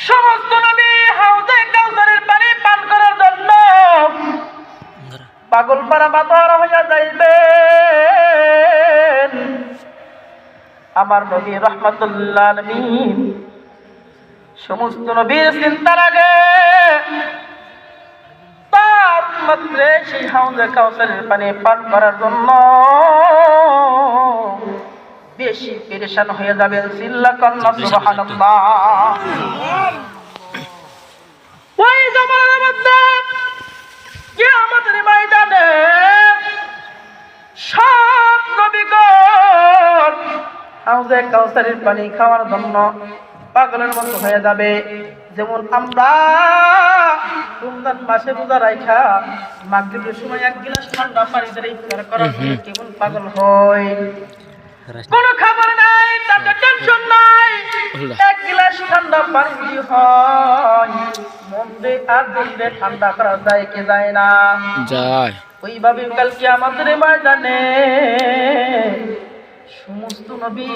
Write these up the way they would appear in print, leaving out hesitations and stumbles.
সমস্ত নবী হাউজে কাউসারের পানি পান করার জন্য পাগল পারা বাতর হইয়া যাইবেন। আমার নবী রাহমাতুল্লাহ আলামিন সমস্ত নবীর চিন্তার আগে তার মাত্রে সেই হাউজে কাউসারের পানি পান করার জন্য বেশি পেরেশান হয়ে যাবেন। চিল্লা কন্না সুবহানাল্লাহ। ওই জামানার মধ্যে কিয়ামতের ময়দানে সব নবীগণ হাউজে কাউসারের পানি খাওয়ার জন্য পাগলের মতো হয়ে যাবে। যেমন আমরা রমজান মাসে রোজা রাখা মাগরিবের সময় এক গ্লাস ঠান্ডা পানি দিয়ে ইফতার করার জন্য কেমন পাগল হয়। কোনো খবর নাই, তাতে টেনশন নাই, এক গ্লাস ঠান্ডা পানি দিয়ে হয় মন দিয়ে আর দিল দিয়ে ঠান্ডা করা যায় কি যায় না? যায়। ওইভাবে কালকে আমাদের ময়দানে সমস্ত নবী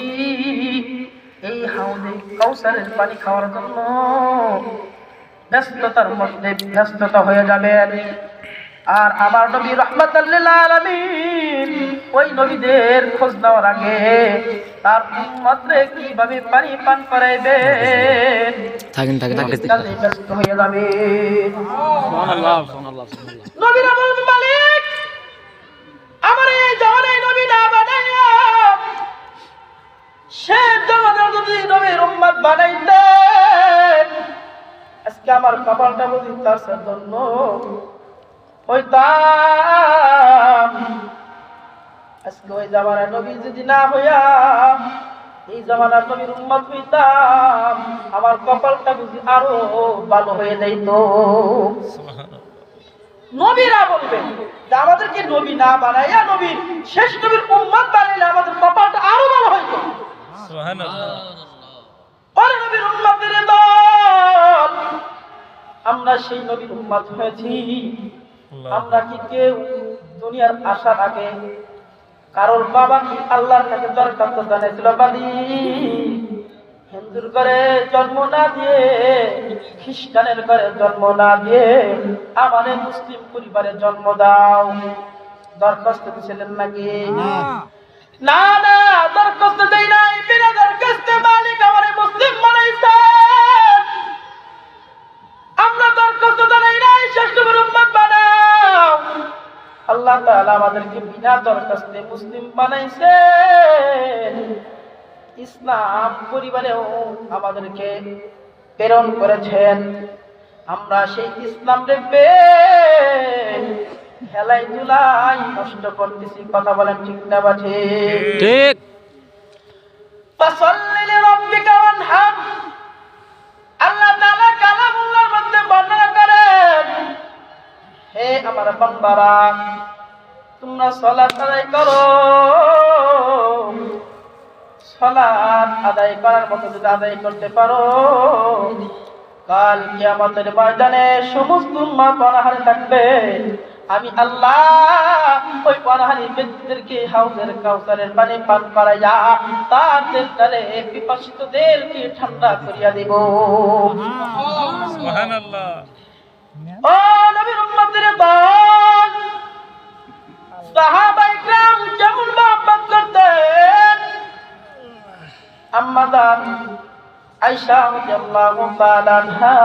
এই হাউজে কাউসারের পানি খাওয়ার জন্য ব্যস্ততার মধ্যে ব্যস্ততা হয়ে যাবেন। আর আমার নবী রাহমাতুল লিল আলামিন ওই নবীদের খোঁজ নেওয়ার আগে তার উম্মতরে কিভাবে পানি পান করাইবেন ব্যস্ত হয়ে যাবে। সুবহানাল্লাহ সুবহানাল্লাহ সুবহানাল্লাহ। নবীরা বলবে মালিক আমার এই জামানায় নবী না বানাইয়া সে জামানার যদি নবীর উম্মত বানাইতেন আজকে আমার কপালটা বুঝি তার জন্য হইতাম। আজকে ওই জামানার নবী যদি না হইয়া এই জামানার নবীর উম্মত হইতাম আমার কপালটা বুঝি আরো ভালো হয়ে যাইত। নবীরা বলবেন যে আমাদেরকে নবী না বানাইয়া নবীর শেষ নবীর উম্মত বানাইলে আমাদের কপালটা আরো ভালো হইতো। সুবহানাল্লাহ। ওরে নবীর উম্মতের দল, আমরা সেই নবীর উম্মত হয়েছি। আমরা কি কেউ দুনিয়ার আসার আগে কারোর বাবা কি আল্লাহর কাছে দরখাস্ত জানিয়েছিল বাদি হিন্দুর ঘরে জন্ম না দিয়ে খ্রিস্টানের ঘরে জন্ম না দিয়ে আমাদের মুসলিম পরিবারে জন্ম দাও? দরখাস্ত দিয়েছিলেন নাকি? না না, দরখাস্ত দেই নাই। বিনা দরখাস্তে মালিক আমারে মুসলিম বানাইছে। আমরা দরখাস্ত দেই নাই শেষ নবীর উম্মত বানাও। আল্লাহ তাআলা আমাদেরকে বিনা দরখাস্তে মুসলিম বানাইছে। ইসলাম পরিবারেও আমাদেরকে প্রেরণ করেছেন। আমরা সেই ইসলাম রেখে খেলাই ধুলাই নষ্ট করতেছি। কথা বলেন ঠিক না বাঠে? ঠিক। ফাসাল্লি লিরাব্বিকা ওয়ানহার। আল্লাহ তাআলা কালামুল্লাহর মধ্যে বর্ণনা করেন, হে আমার বান্দারা তোমরা সালাত আদায় করো। সালাত আদায় করার মতো যদি আদায় করতে পারো কাল কিয়ামতের ময়দানে সমস্ত উম্মত অনাহারে থাকবে। আমি আল্লাহ ওই অনাহারী ব্যক্তিদেরকে হাউজের কাউসারের পানি পান করাইয়া তাদের দ্বারে পিপাসিতদেরকে ঠান্ডা করিয়া দেব। সুবহানাল্লাহ। ও নবীর উম্মতের দল, সাহাবায়ে কিরাম কেমন মহব্বত করতেন। আম্মা জান আয়েশা রাদিয়াল্লাহু তাআলা আনহা,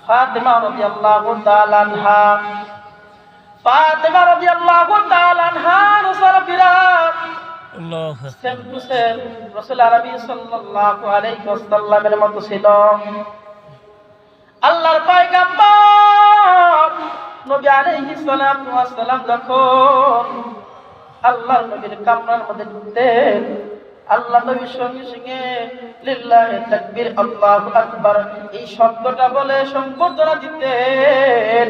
ফাতিমা রাদিয়াল্লাহু তাআলা আনহা, ফাতিমা রাদিয়াল্লাহু তাআলা আনহা রাসূলুল্লাহ আল্লাহু সেম টু সেম রাসূল আরবি সাল্লাল্লাহু আলাইহি ওয়াসাল্লামের মতো ছিল। আল্লাহর পয়গম্বর নবী আলাইহিস সালাতু ওয়াস সালাম যখন আল্লাহর নবীর কামরার মধ্যে ঢুকতেন আল্লাহ নবীর সঙ্গে সঙ্গে লিল্লাহি তাকবীর আল্লাহু আকবার এই শব্দটা বলে সম্বোধনা দিতেন।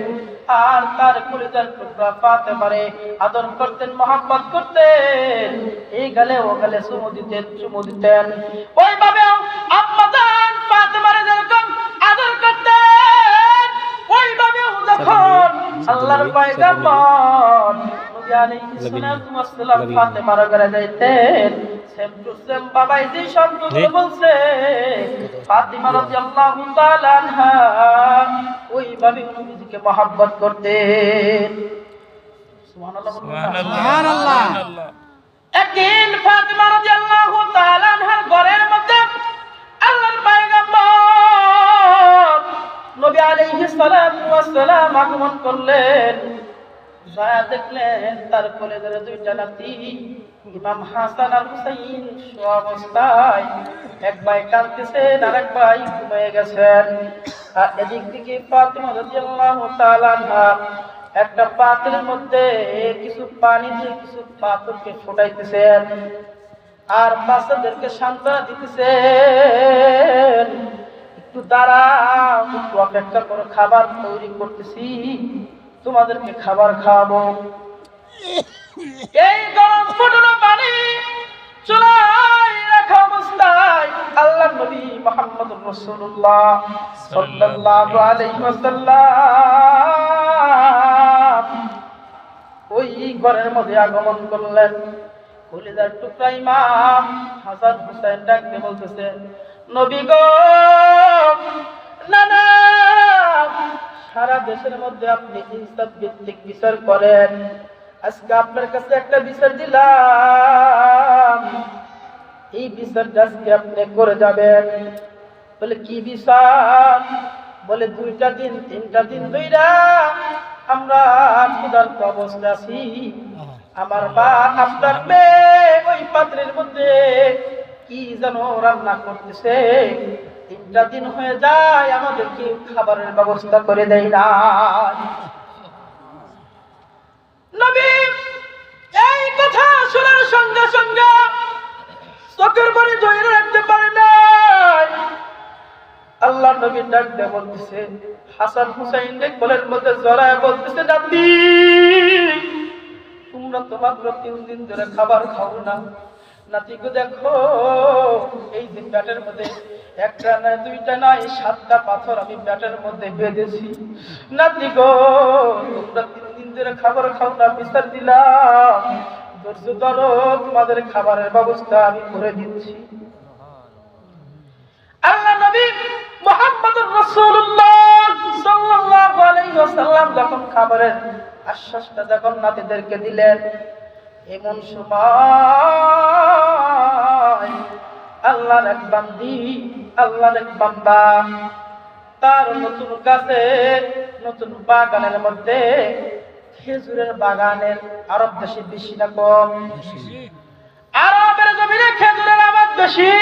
আর তার কলিজার টুকরা ফাতেমারে আদর করতেন, মহব্বত করতেন। এই গালে ও গালে চুমু দিতেন। ওইভাবে আম্মা জান ফাতেমারে যেরকম আদর করতেন ওইভাবে যখন আল্লাহর পয়গম্বর নবী আলাইহিস সালাতু ওয়াস সালাম ফাতেমার ঘরে যাইতেন সেম টু সেম বাবাই যে শব্দগুলো বলছে ফাতিমা রাদিয়াল্লাহু তাআলা আনহা ওইভাবে নবীজিকে মহব্বত করতেন। সুবহানাল্লাহ সুবহানাল্লাহ। একদিন ফাতিমা রাদিয়াল্লাহু তাআলা আনহার ঘরের মধ্যে আল্লাহর পয়গম্বর নবী আলাইহিস সালাতু ওয়াস সালাম আগমন করলেন। যা দেখলেন তার কোলে ধরে দুইটা নাতি ইমাম হাসান আর হুসাইন অবস্থায়, এক ভাই কাঁদতেছেন আর এক ভাই ঘুমিয়ে গেছেন। আর এদিক থেকে ফাতিমা রাদিয়াল্লাহু তাআলা আনহা একটা পাত্রের মধ্যে কিছু পানি দিয়ে কিছু পাথরকে ফোটাইতেছেন আর বাচ্চাদেরকে সান্ত্বনা দিতেছেন, একটু দাঁড়াও, একটু অপেক্ষা করো, খাবার তৈরি করতেছি, তোমাদেরকে খাবার খাওয়াবো। এই গরম ফুটানো পানি চুলায় রাখা অবস্থায় আল্লাহর নবী মুহাম্মদুর রাসূলুল্লাহ সাল্লাল্লাহু আলাইহি ওয়াসাল্লাম ওই ঘরের মধ্যে আগমন করলেন। কলিজার টুকরা ইমাম হাসান হুসাইন ডাকতে বলতেছে, নবী গো, না না, সারা দেশের মধ্যে আপনি ইনসাফ ভিত্তিক বিচার করেন, আজকে আপনার কাছে একটা বিচার দিলাম, এই বিচারটা আজকে আপনি করে যাবেন। বলে কি বিচার? বলে 2টা দিন 3টা দিন ধইরা আমরা ক্ষুধার্ত অবস্থায় আছি, আমার মা আপনার মেয়ে ওই পাত্রের মধ্যে কি যেন রান্না করতেছে, 3টা দিন হয়ে যায় আমাদেরকে খাবারের ব্যবস্থা করে দেয় না। নবী এই কথা শোনার সঙ্গে সঙ্গে চোখের পানি ধরে রাখতে পারে না। আল্লাহ নবী ডাক দিয়ে বলতেছে, হাসান হুসাইন কোলের মধ্যে জড়ায় বলতেছে, নাতি তোমরা তো মাত্র 3 দিন ধরে খাবার খাও না, নাতিকে দেখো এই যে পেটের মধ্যে 1টা নয় 2টা নয় 7টা পাথর আমি পেটের মধ্যে বেঁধেছি, নাতি গো তোমরা 3 দিন ধরে খাবার খাও না, বিচার দিলাম, ধৈর্য ধরো, তোমাদের খাবারের ব্যবস্থা আমি করে দিচ্ছি। আল্লাহ নবী মুহাম্মদুর রাসূলুল্লাহ সাল্লাল্লাহু আলাইহি ওয়াসাল্লাম যখন খাবারের আশ্বাসটা যখন নাতিদেরকে দিলেন, এমন সময় আল্লাহর এক বান্দি, আল্লাহর এক বান্দা তার নতুন গাছে নতুন বাগানের মধ্যে, খেজুরের বাগানের আরব দেশে বেশি না কম? আরবের জমিনে খেজুরের আবাদ বেশি।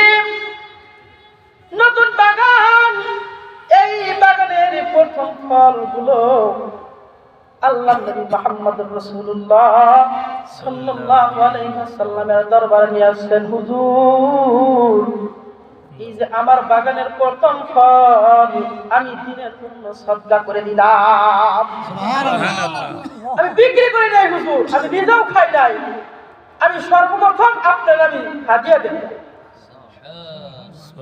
নতুন বাগান, এই বাগানের প্রথম ফলগুলো আল্লাহ নবী মুহাম্মদুর রাসূলুল্লাহ সাল্লাল্লাহু আলাইহি ওয়াসাল্লামের দরবারে নিয়ে আসেন। হুজুর, এই যে আমার বাগানের প্রথম ফল আমি দিনের জন্য সদকা করে দিলাম। সুবহানাল্লাহ। আমি বিক্রি করি নাই হুজুর, আমি নিজেও খাই নাই, আমি সর্বপ্রথম আপনার আমি হাদিয়া দেব।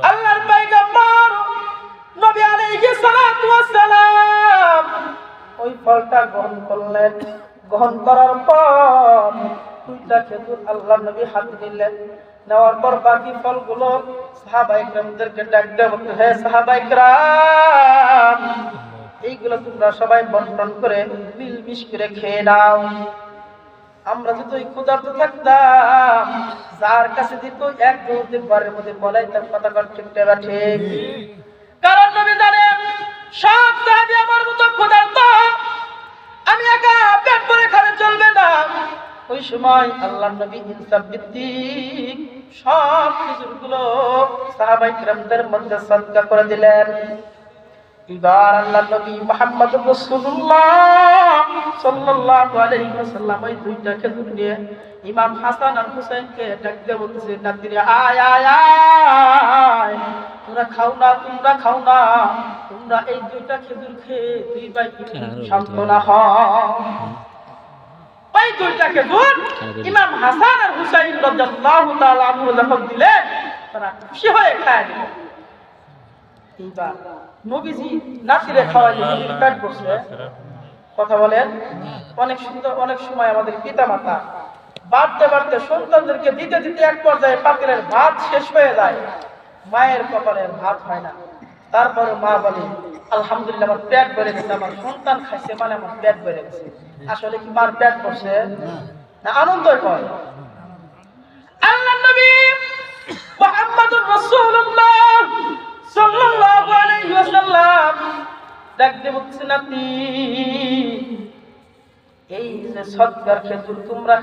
আল্লাহর পয়গম্বর নবী আলাইহিস সালাতু ওয়াস সালাম ওই ফলটা গ্রহণ করলেন। গ্রহণ করার পর 2টা খেজুর আল্লাহর নবী হাতে নিলেন। নেওয়ার পর বাকি ফলগুলো সাহাবায়ে কেরামদেরকে ডাক দিয়ে বলতে, হে সাহাবায়ে কেরাম, এইগুলো তোমরা সবাই বন্টন করে মিলমিশ করে খেয়ে নাও। আমরা যদি ক্ষুধার্ত থাকতাম, যার কাছে দিত 1-2 বারের মধ্যে বলাইতাম, কথা কর ঠিক না ঠিক? কারণ নবী জানেন সব সাহাবী আমার মতো ক্ষুধার্ত, আমি একা পেট ভরে খেলে চলবে না। ওই সময় আল্লাহর নবী ইনসাফ ভিত্তিক সব খেজুরগুলো সাহাবায়ে কেরামদের মধ্যে সদকা করে দিলেন। এবার আল্লাহর নবী মুহাম্মদুর রাসূলুল্লাহ সাল্লাল্লাহু আলাইহি ওয়াসাল্লাম ওই 2টা খেজুর নিয়ে ইমাম হাসান আর হুসাইনকে ডাক দিয়ে বলতেছে, নাতিরা আয় আয় আয়, তোমরা খাও না, তোমরা খাও না, তোমরা এই 2টা খেজুর খেয়ে 2 ভাই সান্ত্বনা হও। ওই 2টা খেজুর ইমাম হাসান আর হুসাইন রাদিয়াল্লাহু তাআলা আনহু যখন দিলেন, তারা খুশি হয়ে খায় নিল। এইবার নবীজি নাতিরে খাওয়াইলে নবীর পেট বসে। কথা বলেন, অনেক সুন্দর, অনেক সময় আমাদের পিতা মাতা বাড়তে বাড়তে সন্তানদেরকে দিতে দিতে এক পর্যায়ে পাতিলের ভাত শেষ হয়ে যায়, মায়ের কপালের ভাত হয় না। তারপরে মা বলে, আলহামদুলিল্লাহ আমার পেট ভরে গেছে, আমার সন্তান খাইছে মানে আমার পেট ভরে গেছে। আসলে কি মার পেট ভরছে না আনন্দ করে? আল্লাহর নবী মুহাম্মদুর রাসূলুল্লাহ সাল্লাল্লাহু আলাইহি ওয়াসাল্লাম ডাকতে বলছেন, নাতি এই যে সদকার খেজুর তোমরা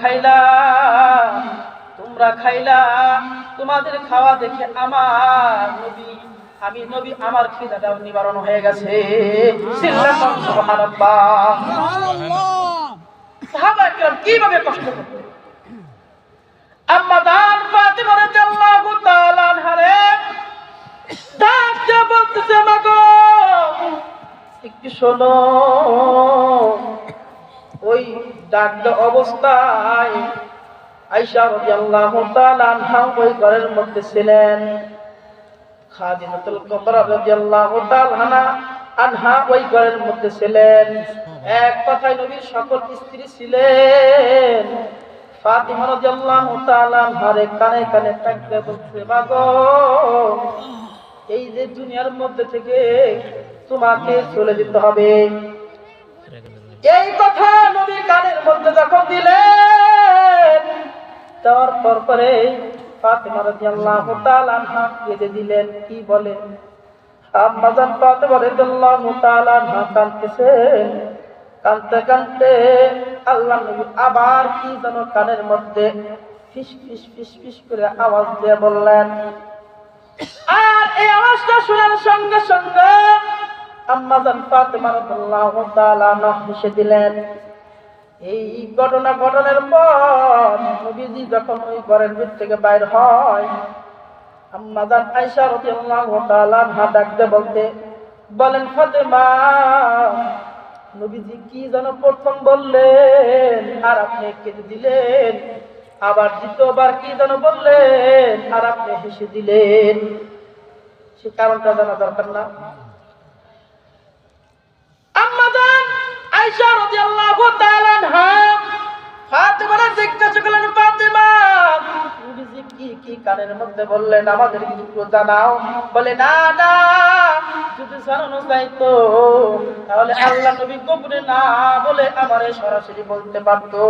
খাইলা, তোমাদের খাওয়া দেখে আমি নবী আমার খিদাটাও নিবারণ হয়ে গেছে। সুবহানাল্লাহ। সাহাবা کرام কিভাবে কষ্ট করতে, আম্মা জান ফাতিমা রাদিয়াল্লাহু তাআলা আনহা ডাকতে বলতেছে, মাগো একটু শোনো। ওই ডাকতে অবস্থায় আয়েশা রাদিয়াল্লাহু তাআলা আনহা ওই ঘরের মধ্যে ছিলেন, খাদিজাতুল কুবরা রাদিয়াল্লাহু তাআলা আনহা ওই ঘরের মধ্যে ছিলেন। এক কথায় নবীর সকল স্ত্রী ছিলেন। ফাতিমা রাদিয়াল্লাহু তাআলা আনহার কানে কানে ডাকতে বলছে, মাগো এই যে দুনিয়ার মধ্যে থেকে তোমাকে চলে যেতে হবে, এই কথা নবী কানের মধ্যে যখন দিলেন, তারপর পরে ফাতিমা রাদিয়াল্লাহু তাআলা আনহা কেঁদে দিলেন। কি বলে? আম্মা জান ফাতিমা রাদিয়াল্লাহু তাআলা আনহা কাঁদতেছেন। কাঁদতে কাঁদতে আল্লাহ নবী আবার কি যেন কানের মধ্যে ফিস ফিস ফিস ফিস করে আওয়াজ দিয়ে বললেন। আর এই আওয়াজটা শোনার সঙ্গে সঙ্গে আম্মা জান ফাতিমা রাদিয়াল্লাহু তাআলা আনহা হেসে দিলেন। এই ঘটনার পর নবীজি যখন ওই ঘরের ভিতর থেকে বাইর হয়, আম্মা জান আয়েশা রাদিয়াল্লাহু তাআলা আনহা ডাকতে বলেন, ফাতেমা নবীজি কি যেন প্রথম বললেন আর আপনি কেঁদে দিলেন, আবার দ্বিতীয়বার কি যেন বললেন আর আপনি হেসে দিলেন, সে কারণটা জানা দরকার না? আম্মা জান আয়েশা রাদিয়াল্লাহু তাআলা আনহা ফাতিমাকে জিজ্ঞাসা করলেন, ফাতিমা নবীজি কি কানের মধ্যে বললেন আমাদের একটু জানাও। বলে, না যদি জানানো যাইতো তাহলে আল্লাহ নবী গোপনে না বলে আমারে সরাসরি বলতে পারতো।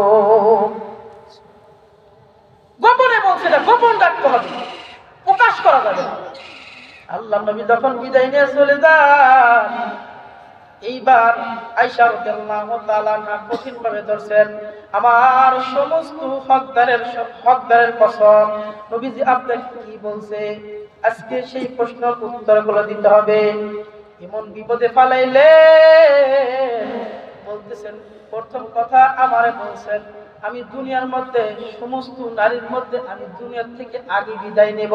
গোপনে বলছে না, গোপন ডাকতে হবে, প্রকাশ করা যাবে না। আল্লাহ নবী যখন বিদায় নিয়ে চলে যান, এইবার আয়েশা রাদিয়াল্লাহু তাআলা আনহা কঠিন ভাবে ধরছেন, আমার সমস্ত হকদারের কসম, নবীজি আপনাকে কি বলছে আজকে সেই প্রশ্নের উত্তরগুলো দিতে হবে। এমন বিপদে ফালাইলে বলতেছেন, প্রথম কথা আমারে বলছেন আমি দুনিয়ার মধ্যে সমস্ত নারীর মধ্যে আমি দুনিয়ার থেকে আগে বিদায় নেব,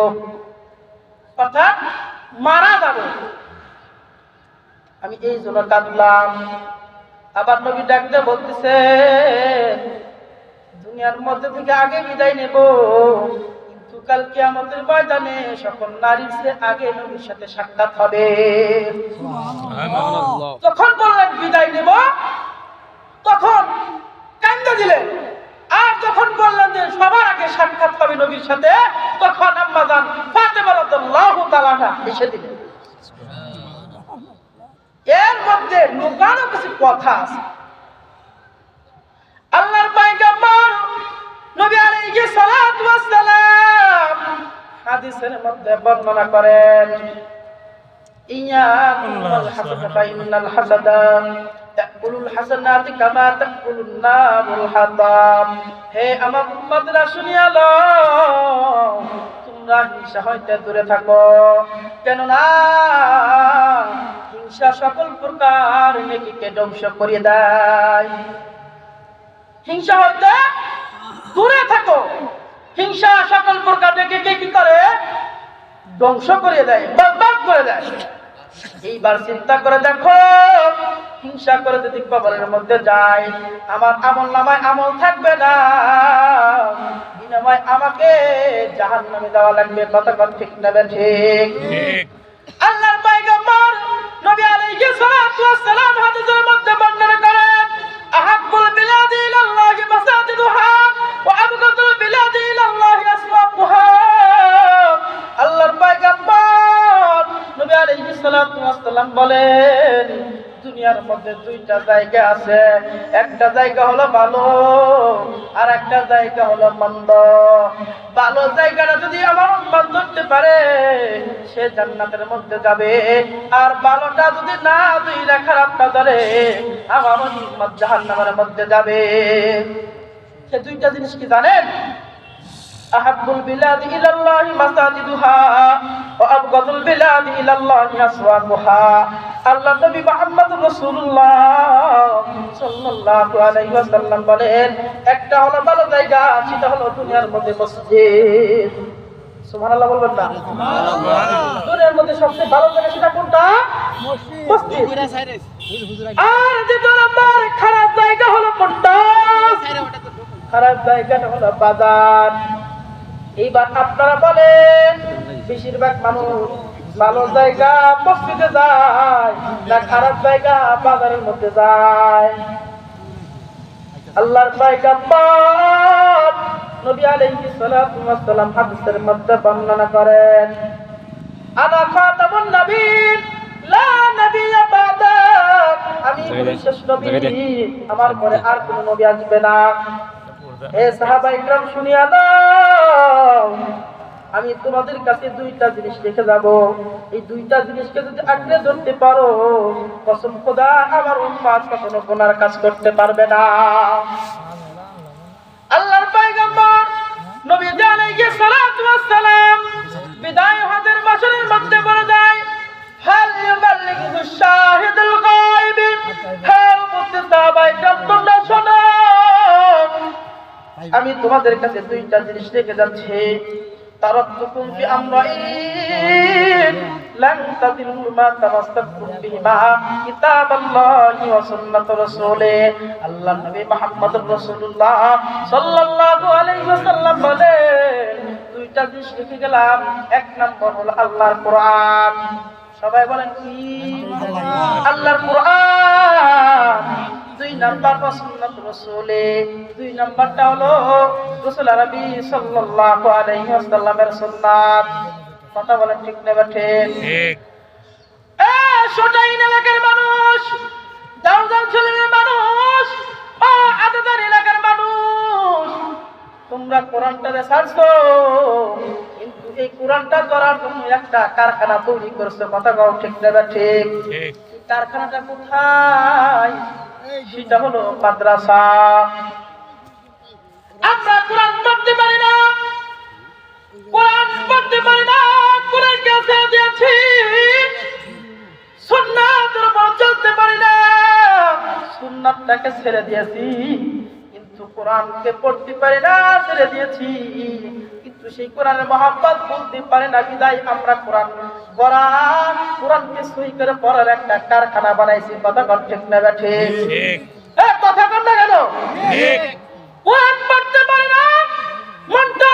অর্থাৎ মারা যাব, আমি এই জন্য কাঁদলাম। আবার নবী ডাকতে বলতেছে, দুনিয়ার মধ্যে থেকে আগে বিদায় নেব, কিন্তু কাল কিয়ামতের ময়দানে সকল নারীর চেয়ে আগে নবীর সাথে সাক্ষাৎ হবে। যখন বললেন বিদায় নেব তখন কান্দা দিলেন, আর যখন বললেন যে সবার আগে সাক্ষাৎ হবে নবীর সাথে, তখন আম্মা জান ফাতেমা রাদিয়াল্লাহু তাআলা আনহা হেসে দিলেন। এর মধ্যে লুকানো কিছু কথা আছে। আল্লাহর পয়গম্বর নবী আলাইহিস সালাতু ওয়াস সালাম হাদিসের মধ্যে বর্ণনা করেন, ইয়াকুল হাসাদা ফাইনাল হাসাদা তাকুলুল হাসানাতি কামা তাকুলুন নারুল হাতাম। হে আমার উম্মতরা শুনিয়া লও, তোমরা হিংসা হইতে দূরে থাকো, কেননা হিংসা সকল প্রকার নেকিকে ধ্বংস করিয়ে দেয়। হিংসা হইতে দূরে থাকো, হিংসা সকল প্রকার নেকিকে কি করে? ধ্বংস করিয়ে দেয়, বরবাদ করে দেয়। এইবার চিন্তা করে দেখো, হিংসা করে যদি কবরের মধ্যে যায়, আমার আমল নামায় আমল থাকবে না, বিনিময়ে আমাকে জাহান্নামে যাওয়া লাগবে। কথা ঠিক না ঠিক? আল্লাহর পয়গম্বর নবী আলাইহিস সালাতু ওয়াস সালাম হাদিসের মধ্যে বর্ণনা করেন, আহাব্বুল বিলাদি ইলাল্লাহি মাসাজিদুহা ওয়া আবগাদ সাল্লাল্লাহু আলাইহি ওয়াসাল্লাম বলেন দুনিয়ার মধ্যে দুইটা জায়গা আছে, একটা জায়গা হলো ভালো আর একটা জায়গা হলো মন্দ। ভালো জায়গাটা যদি আমার উম্মত ধরতে পারে সে জান্নাতের মধ্যে যাবে, আর ভালোটা যদি না দুইটা খারাপটা ধরে আমার উম্মত জাহান্নামের মধ্যে যাবে। সে দুইটা জিনিস কি জানেন? আহাব্বুল বিলাদি ইলাল্লাহি মাসাজিদুহা ওয়া আবগাদুল বিলাদি ইলাল্লাহি আসওয়াকুহা। আল্লাহ নবী মুহাম্মদুর রাসূলুল্লাহ সাল্লাল্লাহু আলাইহি ওয়াসাল্লাম বলেন একটা হলো ভালো জায়গা, সেটা হলো দুনিয়ার মধ্যে মসজিদ। সুবহানাল্লাহ বলবেন না? সুবহানাল্লাহ। দুনিয়ার মধ্যে সবচেয়ে ভালো জায়গা সেটা কোনটা? মসজিদ। আর দ্বিতীয় নম্বর খারাপ জায়গা হলো কোনটা? খারাপ জায়গাটা হলো বাজার। এইবার আপনারা বলেন বেশিরভাগ মানুষ ভালো জায়গা মসজিদে যায় না খারাপ জায়গা বাজারের মধ্যে যায়? আল্লাহর পয়গম্বর নবী আলাইহিস সালাতু ওয়াস সালাম হাদিসের মধ্যে বর্ণনা করেন আনা খাতামুন নবীন লা নবিয়্যা বাদা, আমি শেষ নবী, আমার পরে আর কোন নবী আসবে না। হে সাহাবা ইকরাম শুনিয়া দাও, আমি তোমাদের কাছে দুইটা জিনিস রেখে যাব, এই দুইটা জিনিসকে যদি আঁকড়ে ধরতে পারো কসম খোদা আমার উম্মত কখনো গুনার কাজ করতে পারবে না। আল্লাহর পয়গম্বর নবী আলাইহিস সালাতু ওয়াস সালাম বিদায় হজের মাসের মধ্যে বলে যায় হাল ইউবাল্লিগু শাহিদুল গায়ব, হে উপস্থিত সাহাবা ইকরাম তোমরা শোনো, আমি তোমাদের কাছে দুইটা জিনিস রেখে যাচ্ছি। তারাক্তুকুম ফি আমরাইন লান তাদিল্লু মা তামাসসাকতুম বিহিমা কিতাবাল্লাহি ওয়া সুন্নাতুর রাসূলিহি। আল্লাহ নবী মুহাম্মদুর রাসূলুল্লাহ সাল্লাল্লাহু আলাইহি ওয়াসাল্লাম বলেন দুইটা জিনিস রেখে গেলাম, এক নম্বর হলো আল্লাহর কোরআন। সবাই বলেন কি? আল্লাহর কোরআন। দুই নাম্বার সুন্নাতুর রাসূলে, দুই নাম্বারটা হলো রাসূল আরবি সাল্লাল্লাহু আলাইহি ওয়াসাল্লামের সুন্নাত। কথা বলেন ঠিক না ঠিক? ঠিক। সোটাইন এলাকার মানুষ, দাউদাল ছেলের মানুষ, আদাদার এলাকার মানুষ, তোমরা কোরআনটারে ছাড়ছো কিন্তু এই কোরআনটা করার জন্য একটা কারখানা তৈরি করছো। কথা বল ঠিক না ঠিক? ঠিক। কারখানাটা কোথায়? সেটা হলো মাদ্রাসা। আমরা কোরআন পড়তে পারি না, কোরআন পড়তে পারি না, কোরআনকে ছেড়ে দিয়েছি, সুন্নাতের উপর চলতে পারি না, সুন্নাতটাকে ছেড়ে দিয়েছি, কিন্তু কোরআনকে পড়তে পারি না, ছেড়ে দিয়েছি, কিন্তু সেই কোরআনের মহব্বত বলতে পারে না। বিদায় আমরা কোরআনকে সহি করে পড়ার একটা কারখানা বানাইছি। কথা বল ঠিক না ঠিক? কথা বল না কেন? কোরআন পড়তে পারে না, মনটা